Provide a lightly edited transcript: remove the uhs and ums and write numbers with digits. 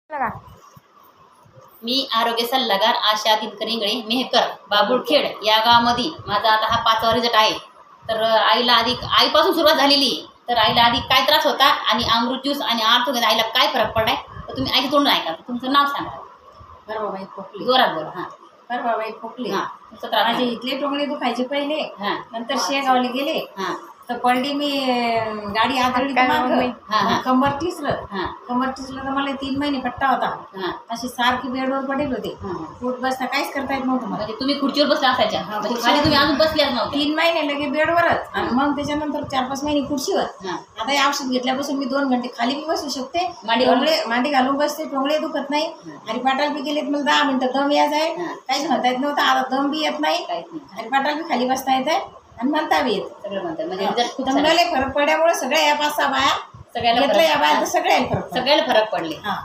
लगा मी आरोग्य सल्लागार आशा दिनकर इंगळे मेहकर बाबुळखेड या गावामध्ये माझा आता हा 5वा रिझल्ट आहे। तर आईला आधी आईपासून सुरुवात झालेली आहे। तर आईला आधी काय त्रास होता आणि अमृत ज्यूस आणि आर्थोगेन आईला काय फरक पडलाय तर तुम्ही आईचं तोंडून ऐका। तुमचं नाव सांगा। परवाबाई खोकले जोरात बोला। हां परवाबाई खोकले हां तुमचा त्रास माझे इथले टोंगळे दुखायचे पहिले। हां नंतर शेगावले गेले हां तर पडली मी गाडी आदळली हां, हां. कंबर टिसलं हां कंबर टिसलं तर मला 3 महिने पट्टा होता। हां अशी सारखी बेडवर पडेल होते। हां उठ बसता काहीच करता येत नव्हतं मला। म्हणजे तुम्ही खुर्चीवर बसला असायच्या म्हणजे खाली तुम्ही अजून बसल्याच नव्हत्या। 3 महिने लगे बेडवरच आणि मग त्याच्यानंतर 4-5 महिने खुर्चीवर। हां आता हे औषध घेतल्यापासून मी 2 घंटे खाली बी बसू शकते। मांडी घालून? मांडी घालून बसते, टोंगळे दुखत नाही। हरिपाटाला बी गेलेत मला 10 मिनिटं दम यायचा आहे। हां. काहीच म्हणता येत नव्हतं, आता दम बी येत नाही। काहीच नाही हरिपाटाला बी खाली बसता येत आहे आणि म्हणता बी येत। सगळं म्हणतात म्हणजे रिझल्ट खूप दमलेले फरक पडल्यामुळे सगळ्या या 5-6 बाया सगळ्याला घेतलं, या बाया तर फरक सगळ्याला फरक पडला। सगळ्याला फरक पडले। हां